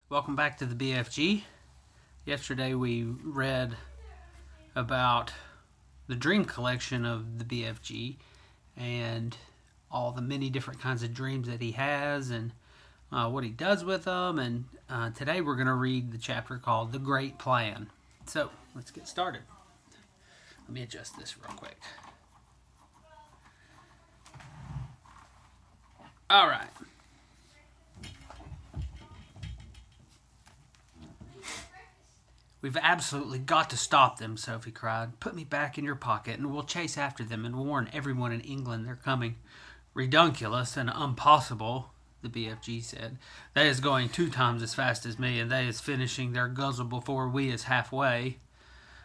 Welcome back to the BFG. Yesterday we read about the dream collection of the BFG and all the many different kinds of dreams that he has and what he does with them. And today we're going to read the chapter called The Great Plan. So let's get started. Let me adjust this real quick. All right. "We've absolutely got to stop them," Sophie cried. "Put me back in your pocket and we'll chase after them and warn everyone in England they're coming." "Redunculous and impossible," the BFG said. "They is going 2 times as fast as me, and they is finishing their guzzle before we is halfway."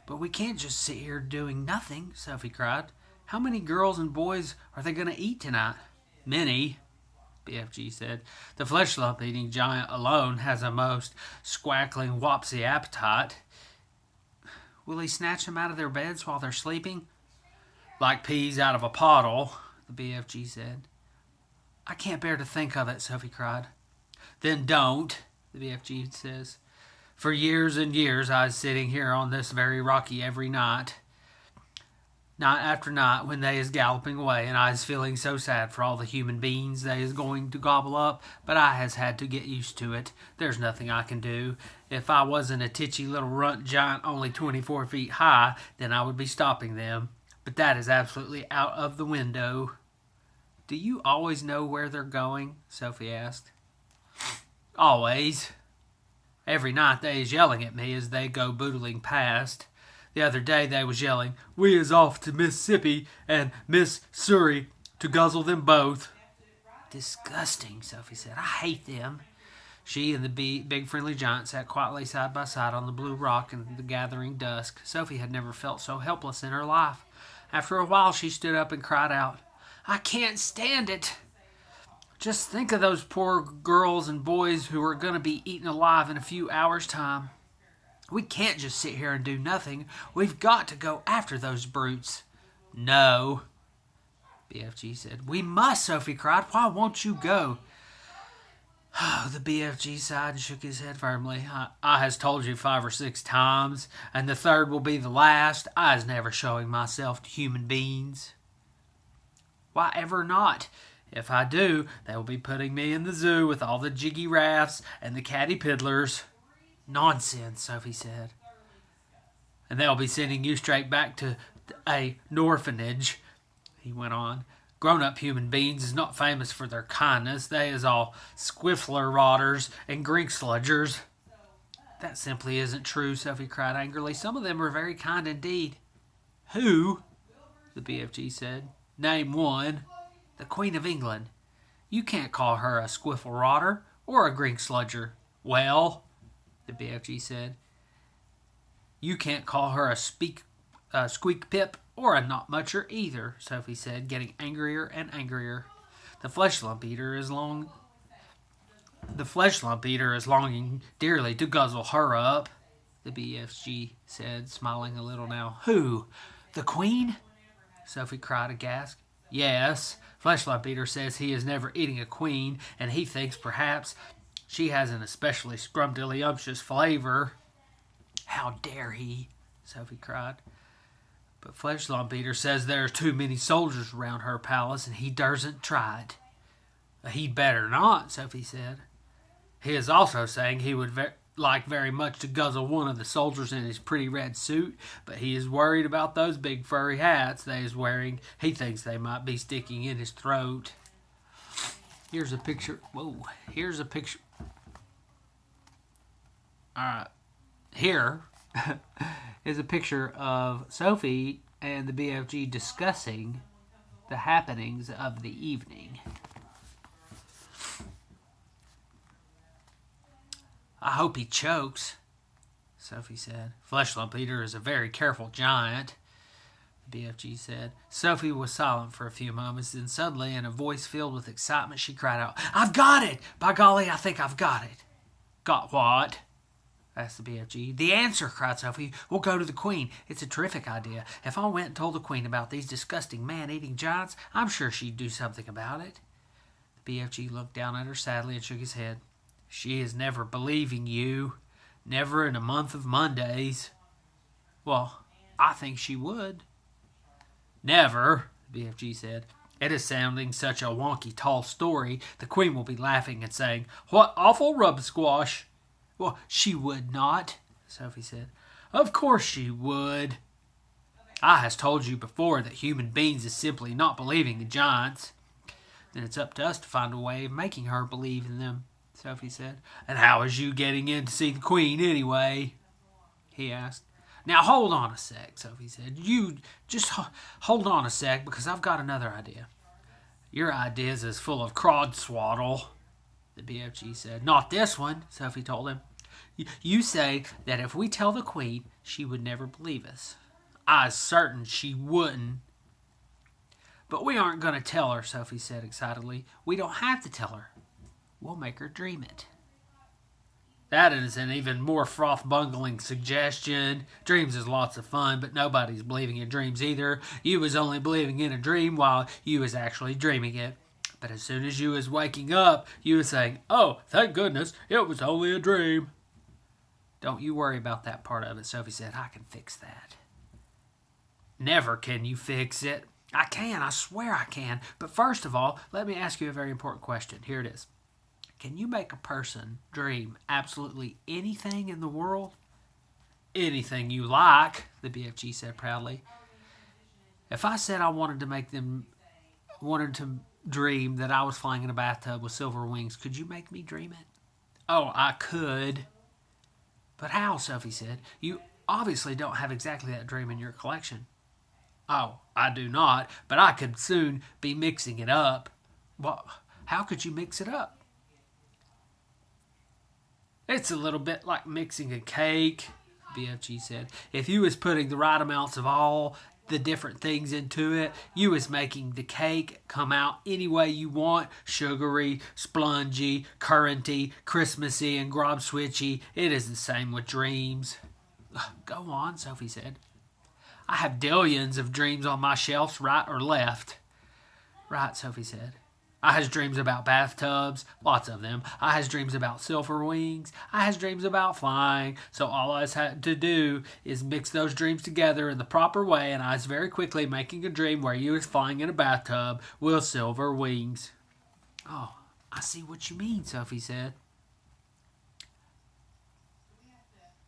"But we can't just sit here doing nothing," Sophie cried. "How many girls and boys are they going to eat tonight?" "Many," BFG said. "The flesh lump eating giant alone has a most squackling wopsy appetite." "Will he snatch them out of their beds while they're sleeping?" "Like peas out of a pottle," the BFG said. "I can't bear to think of it," Sophie cried. "Then don't," the BFG says. "For years and years I was sitting here on this very rocky every night after night, when they is galloping away, and I is feeling so sad for all the human beings they is going to gobble up, but I has had to get used to it. There's nothing I can do. If I wasn't a titchy little runt giant only 24 feet high, then I would be stopping them. But that is absolutely out of the window." "Do you always know where they're going?" Sophie asked. "Always. Every night they is yelling at me as they go boodling past. The other day they was yelling, 'We is off to Mississippi and Missouri to guzzle them both.'" "Disgusting," Sophie said. "I hate them." She and the big friendly giant sat quietly side by side on the blue rock in the gathering dusk. Sophie had never felt so helpless in her life. After a while she stood up and cried out, "I can't stand it. Just think of those poor girls and boys who are going to be eaten alive in a few hours' time. We can't just sit here and do nothing. We've got to go after those brutes." "No," BFG said. "We must," Sophie cried. "Why won't you go?" The BFG sighed and shook his head firmly. I has told you 5 or 6 times, and the third will be the last. I is never showing myself to human beings." "Why ever not? If I do, they will be putting me in the zoo with all the jiggy rafts and the catty piddlers." "Nonsense," Sophie said. "And they'll be sending you straight back to a orphanage," he went on. "Grown-up human beings is not famous for their kindness. They is all squiffler rotters and grink sludgers." "That simply isn't true," Sophie cried angrily. "Some of them are very kind indeed." "Who?" the BFG said. "Name one." "The Queen of England. You can't call her a squiffle rotter or a grink sludger." "Well," the BFG said, "you can't call her a squeak pip or a not mucher either," Sophie said, getting angrier and angrier. The flesh lump eater is longing dearly to guzzle her up," the BFG said, smiling a little now. "Who? The Queen?" Sophie cried aghast. "Yes. Flesh lump eater says he is never eating a queen, and he thinks perhaps she has an especially scrumdiddlyumptious flavor." "How dare he?" Sophie cried. "But Flesh lump eater says there are too many soldiers around her palace, and he daresn't try it." "He'd better not," Sophie said. "He is also saying he would like very much to guzzle one of the soldiers in his pretty red suit, but he is worried about those big furry hats they is wearing. He thinks they might be sticking in his throat." Here's a picture. Whoa. Here's a picture. All right. Here is a picture of Sophie and the BFG discussing the happenings of the evening. "I hope he chokes," Sophie said. "Flesh lump eater is a very careful giant," the BFG said. Sophie was silent for a few moments, then suddenly, in a voice filled with excitement, she cried out, "I've got it! By golly, I think I've got it." "Got what?" asked the BFG. "The answer," cried Sophie. "We'll go to the Queen. It's a terrific idea. If I went and told the Queen about these disgusting man-eating giants, I'm sure she'd do something about it." The BFG looked down at her sadly and shook his head. She is never believing you. Never in a month of Mondays. Well, I think she would. Never, the BFG said. It is sounding such a wonky tall story, the Queen will be laughing and saying, "What awful rub squash." Well, she would not, Sophie said. Of course she would. I has told you before that human beings is simply not believing in giants. Then it's up to us to find a way of making her believe in them, Sophie said. And how is you getting in to see the Queen anyway? He asked. Now hold on a sec, Sophie said. You just hold on a sec because I've got another idea. Your ideas is full of crod swaddle, the BFG said. Not this one, Sophie told him. You say that if we tell the Queen, she would never believe us. I's certain she wouldn't. But we aren't going to tell her, Sophie said excitedly. We don't have to tell her. We'll make her dream it. That is an even more froth-bungling suggestion. Dreams is lots of fun, but nobody's believing in dreams either. You was only believing in a dream while you was actually dreaming it. But as soon as you was waking up, you was saying, "Oh, thank goodness, it was only a dream." Don't you worry about that part of it, Sophie said. I can fix that. Never can you fix it. I can, I swear I can. But first of all, let me ask you a very important question. Here it is. Can you make a person dream absolutely anything in the world? Anything you like, the BFG said proudly. If I said I wanted to dream that I was flying in a bathtub with silver wings, could you make me dream it? Oh, I could. But how, Sophie said. You obviously don't have exactly that dream in your collection. Oh, I do not, but I could soon be mixing it up. Well, how could you mix it up? It's a little bit like mixing a cake, BFG said. If you was putting the right amounts of all the different things into it, you was making the cake come out any way you want. Sugary, spongy, curranty, Christmassy, and grobswitchy. It is the same with dreams. Go on, Sophie said. I have dillions of dreams on my shelves, right or left. Right, Sophie said. I has dreams about bathtubs, lots of them. I has dreams about silver wings. I has dreams about flying. So all I had to do is mix those dreams together in the proper way, and I was very quickly making a dream where you was flying in a bathtub with silver wings. Oh, I see what you mean, Sophie said.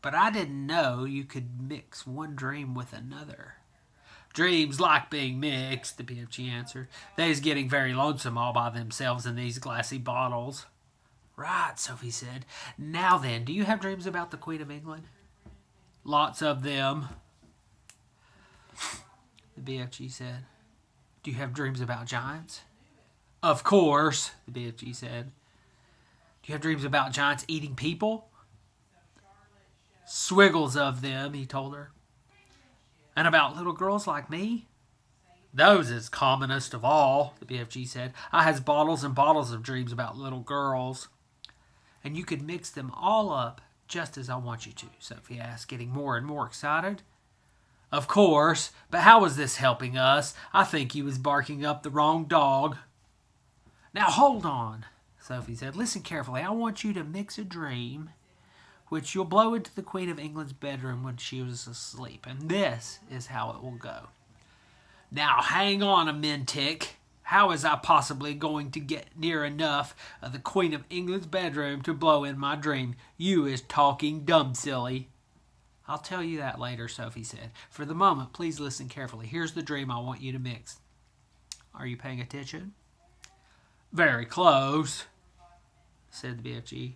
But I didn't know you could mix one dream with another. Dreams like being mixed, the BFG answered. They's getting very lonesome all by themselves in these glassy bottles. Right, Sophie said. Now then, do you have dreams about the Queen of England? Lots of them, the BFG said. Do you have dreams about giants? Of course, the BFG said. Do you have dreams about giants eating people? Swiggles of them, he told her. And about little girls like me? Those is commonest of all, the BFG said. I has bottles and bottles of dreams about little girls. And you could mix them all up just as I want you to, Sophie asked, getting more and more excited. Of course, but how is this helping us? I think you was barking up the wrong dog. Now hold on, Sophie said. Listen carefully. I want you to mix a dream which you'll blow into the Queen of England's bedroom when she was asleep. And this is how it will go. Now, hang on a mintick. How is I possibly going to get near enough of the Queen of England's bedroom to blow in my dream? You is talking dumb silly. I'll tell you that later, Sophie said. For the moment, please listen carefully. Here's the dream I want you to mix. Are you paying attention? Very close, said the BFG.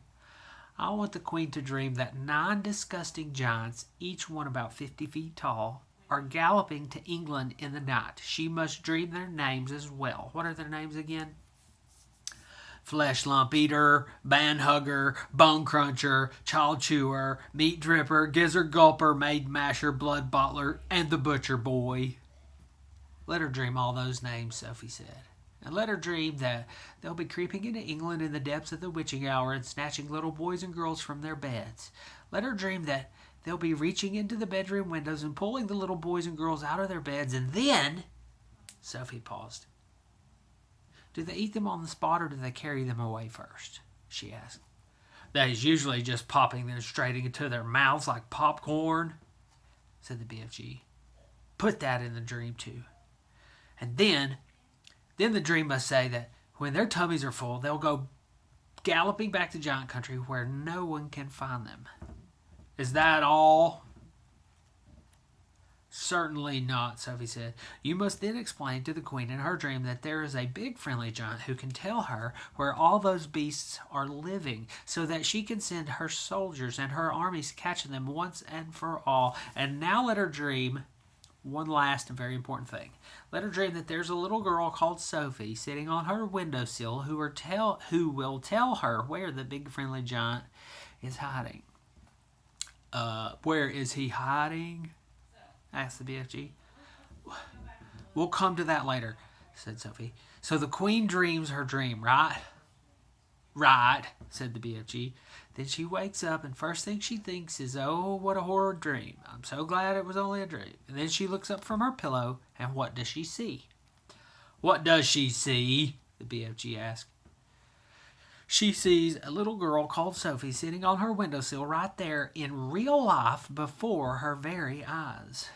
I want the Queen to dream that 9 disgusting giants, each one about 50 feet tall, are galloping to England in the night. She must dream their names as well. What are their names again? Flesh Lump Eater, Band Hugger, Bone Cruncher, Child Chewer, Meat Dripper, Gizzard Gulper, Maid Masher, Blood Bottler, and the Butcher Boy. Let her dream all those names, Sophie said. And let her dream that they'll be creeping into England in the depths of the witching hour and snatching little boys and girls from their beds. Let her dream that they'll be reaching into the bedroom windows and pulling the little boys and girls out of their beds. And then, Sophie paused. Do they eat them on the spot or do they carry them away first? She asked. That he's usually just popping them straight into their mouths like popcorn, said the BFG. Put that in the dream too. And then the dream must say that when their tummies are full, they'll go galloping back to giant country where no one can find them. Is that all? Certainly not, Sophie said. You must then explain to the queen in her dream that there is a big friendly giant who can tell her where all those beasts are living, so that she can send her soldiers and her armies catching them once and for all. And now let her dream one last and very important thing. Let her dream that there's a little girl called Sophie sitting on her windowsill who will tell her where the big friendly giant is hiding. Where is he hiding? Asked the BFG. We'll come to that later, said Sophie. So the queen dreams her dream, right? Right, said the BFG. Then she wakes up and first thing she thinks is, oh, what a horrid dream. I'm so glad it was only a dream. And then she looks up from her pillow and what does she see? What does she see? The BFG asked. She sees a little girl called Sophie sitting on her windowsill right there in real life before her very eyes.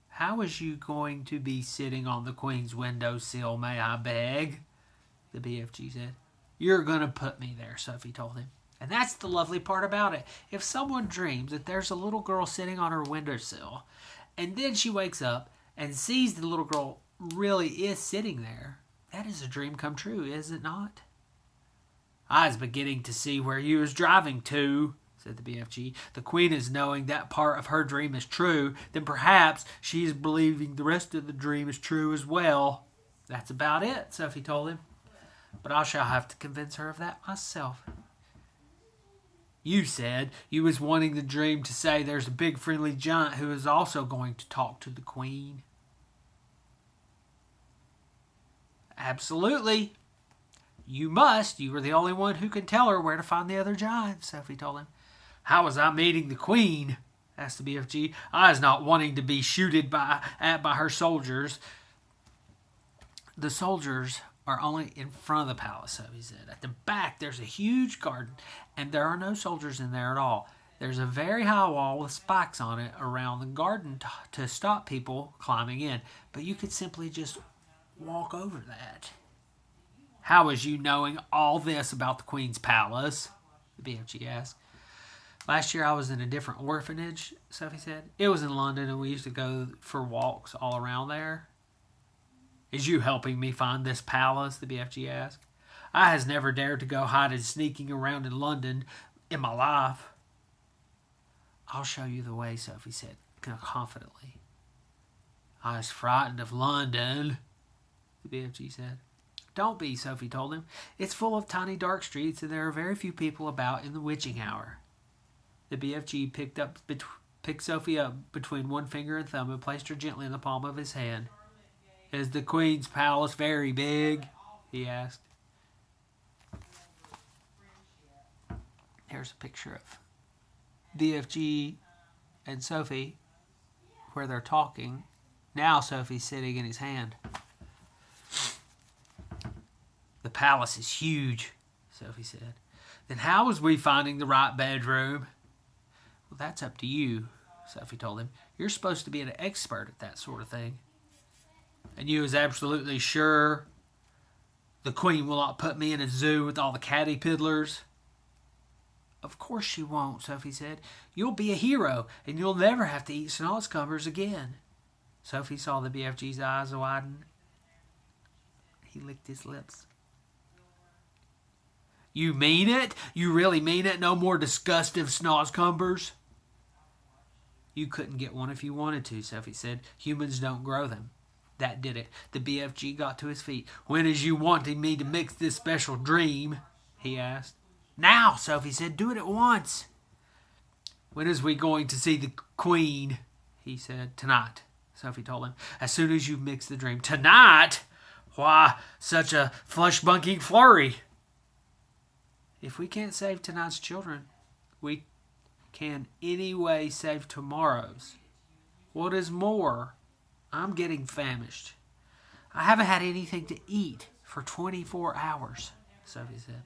How is you going to be sitting on the queen's windowsill, may I beg? The BFG said. You're going to put me there, Sophie told him. And that's the lovely part about it. If someone dreams that there's a little girl sitting on her windowsill, and then she wakes up and sees the little girl really is sitting there, that is a dream come true, is it not? I was beginning to see where you was driving to, said the BFG. The queen is knowing that part of her dream is true, then perhaps she is believing the rest of the dream is true as well. That's about it, Sophie told him. But I shall have to convince her of that myself. You said you was wanting the dream to say there's a big friendly giant who is also going to talk to the queen. Absolutely. You must. You are the only one who can tell her where to find the other giants, Sophie told him. How was I meeting the queen? Asked the BFG. I was not wanting to be shooted at by her soldiers. The soldiers are only in front of the palace, Sophie said. At the back, there's a huge garden, and there are no soldiers in there at all. There's a very high wall with spikes on it around the garden to stop people climbing in, but you could simply just walk over that. How is you knowing all this about the Queen's palace? The BFG asked. Last year I was in a different orphanage, Sophie said. It was in London and we used to go for walks all around there. Is you helping me find this palace? The BFG asked. I has never dared to go hiding sneaking around in London in my life. I'll show you the way, Sophie said confidently. I was frightened of London, the BFG said. Don't be, Sophie told him. It's full of tiny dark streets and there are very few people about in the witching hour. The BFG picked Sophie up between one finger and thumb and placed her gently in the palm of his hand. Is the Queen's palace very big? He asked. Here's a picture of BFG and Sophie where they're talking. Now Sophie's sitting in his hand. The palace is huge, Sophie said. Then how was we finding the right bedroom? Well, that's up to you, Sophie told him. You're supposed to be an expert at that sort of thing. And you is absolutely sure the Queen will not put me in a zoo with all the catty piddlers? Of course she won't, Sophie said. You'll be a hero, and you'll never have to eat snozzcumbers again. Sophie saw the BFG's eyes widen. He licked his lips. You mean it? You really mean it? No more disgustive snozzcumbers? You couldn't get one if you wanted to, Sophie said. Humans don't grow them. That did it. The BFG got to his feet. When is you wanting me to mix this special dream? He asked. Now, Sophie said. Do it at once. When is we going to see the Queen? He said. Tonight, Sophie told him. As soon as you mix the dream. Tonight? Why, such a flush-bunking flurry. If we can't save tonight's children, we can anyway save tomorrow's. What is more, I'm getting famished. I haven't had anything to eat for 24 hours, Sophie said.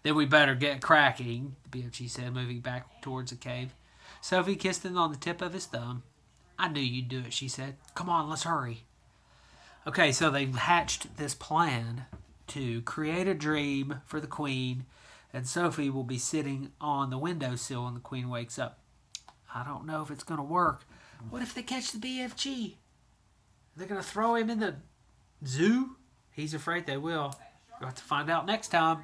Then we better get cracking, the BFG said, moving back towards the cave. Sophie kissed him on the tip of his thumb. I knew you'd do it, she said. Come on, let's hurry. Okay, so they've hatched this plan to create a dream for the Queen, and Sophie will be sitting on the windowsill when the Queen wakes up. I don't know if it's going to work. What if they catch the BFG? They're going to throw him in the zoo? He's afraid they will. We'll have to find out next time.